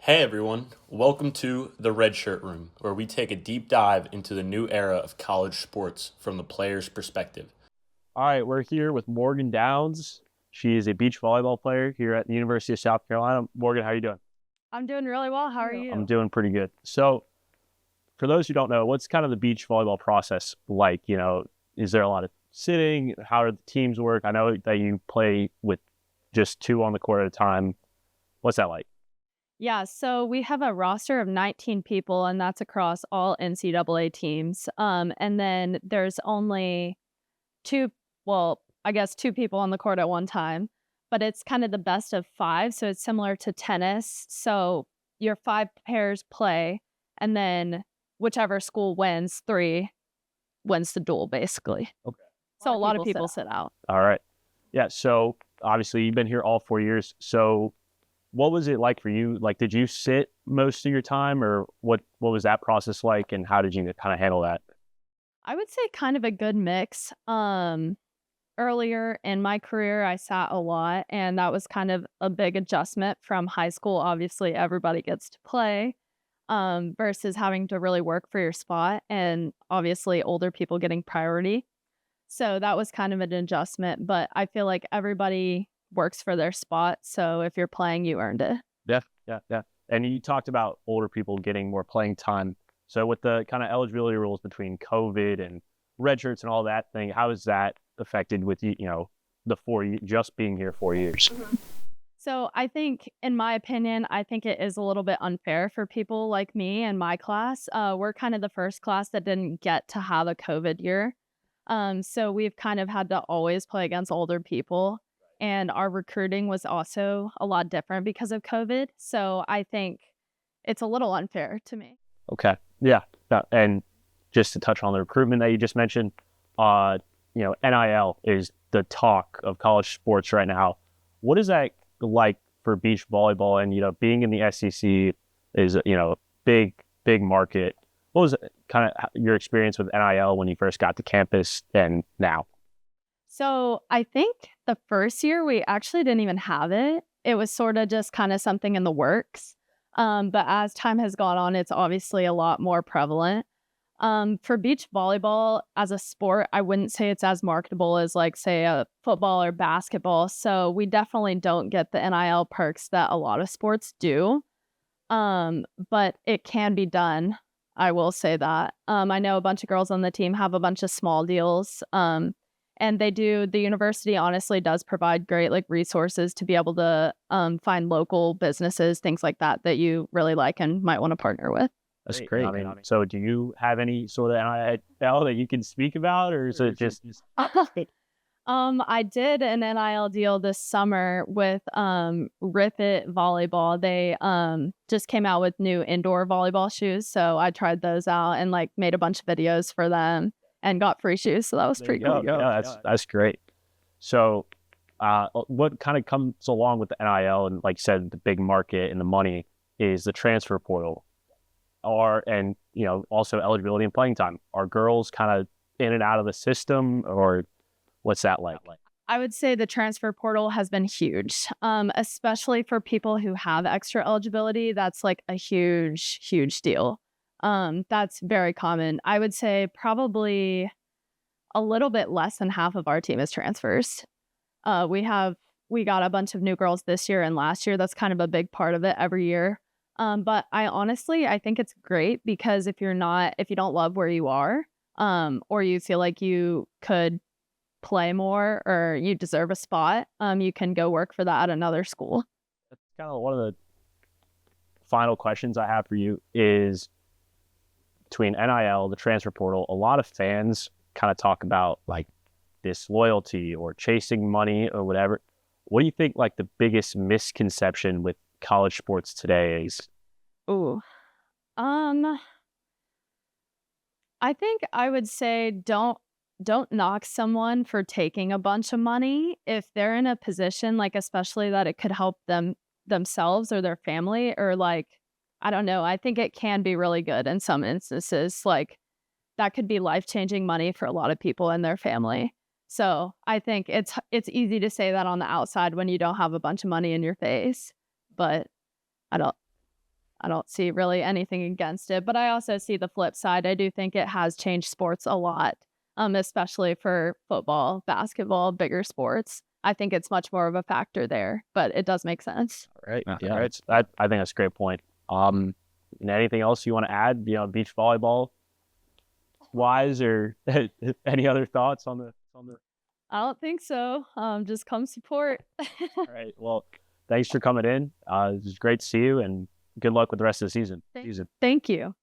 Hey everyone, welcome to the Red Shirt Room, where we take a deep dive into the new era of college sports from the player's perspective. All right, we're here with Morgan Downs. She is a beach volleyball player here at the University of South Carolina. Morgan, how are you doing? I'm doing really well. How are I'm you? doing pretty good. So, for those who don't know, what's kind of the beach volleyball process like? Is there a lot of sitting? How do the teams work? I know that you play with just two on the court at a time. What's that like? Yeah, so we have a roster of 19 people, and that's across all NCAA teams. And then there's only two, well, I guess two people on the court at one time, but it's kind of the best of five. So it's similar to tennis. So your five pairs play, and then whichever school wins, three wins the duel, basically. Okay. So a lot of people sit out. All right. Yeah. So obviously you've been here all 4 years. So what was it like for you? Like, did you sit most of your time, or what was that process like, and how did you kind of handle that? I would say kind of a good mix. Earlier in my career, I sat a lot, and that was kind of a big adjustment from high school. Obviously, everybody gets to play, versus having to really work for your spot, and obviously older people getting priority. So that was kind of an adjustment, but I feel like everybody works for their spot. So if you're playing, you earned it. Yeah, yeah, yeah. And you talked about older people getting more playing time. So with the kind of eligibility rules between COVID and red shirts and all that thing, how is that affected with the just being here 4 years? So I think, in my opinion, I think it is a little bit unfair for people like me and my class. We're kind of the first class that didn't get to have a COVID year. So we've kind of had to always play against older people. And our recruiting was also a lot different because of COVID. So I think it's a little unfair to me. Okay. Yeah. Yeah. And just to touch on the recruitment that you just mentioned, NIL is the talk of college sports right now. What is that like for beach volleyball? And, being in the SEC is, big, big market. What was kind of your experience with NIL when you first got to campus and now? So I think the first year we actually didn't even have it. It was sort of just kind of something in the works. But as time has gone on, it's obviously a lot more prevalent. For beach volleyball as a sport, I wouldn't say it's as marketable as, like, say, a football or basketball. So we definitely don't get the NIL perks that a lot of sports do. But it can be done. I will say that. I know a bunch of girls on the team have a bunch of small deals. And the university honestly does provide great, like, resources to be able to find local businesses, things like that, that you really like and might want to partner with. That's great. So do you have any sort of NIL that you can speak about, or is it just? I did an NIL deal this summer with Rip It Volleyball. They just came out with new indoor volleyball shoes, so I tried those out and, like, made a bunch of videos for them and got free shoes. So that was pretty cool. Yeah, that's great. So, what kind of comes along with the NIL and, like you said, the big market and the money is the transfer portal, and also eligibility and playing time. Are girls kind of in and out of the system, or what's that like? I would say the transfer portal has been huge, especially for people who have extra eligibility. That's like a huge, huge deal. That's very common. I would say probably a little bit less than half of our team is transfers. We got a bunch of new girls this year and last year. That's kind of a big part of it every year. But I think it's great because if you don't love where you are, or you feel like you could play more or you deserve a spot, you can go work for that at another school. That's kind of one of the final questions I have for you is between NIL, the transfer portal, a lot of fans kind of talk about, like, disloyalty or chasing money or whatever. What do you think, like, the biggest misconception with college sports today is? Ooh. I think I would say don't knock someone for taking a bunch of money if they're in a position, like, especially that it could help themselves or their family, or, like, I don't know. I think it can be really good in some instances. Like, that could be life-changing money for a lot of people and their family. So I think it's easy to say that on the outside when you don't have a bunch of money in your face, but I don't. I don't see really anything against it. But I also see the flip side. I do think it has changed sports a lot, especially for football, basketball, bigger sports. I think it's much more of a factor there, but it does make sense. All right. Yeah. Right. I think that's a great point. Anything else you want to add, beach volleyball wise, or any other thoughts on the? I don't think so. Just come support. All right. Well, thanks for coming in. It was great to see you, and good luck with the rest of the season. Thank you.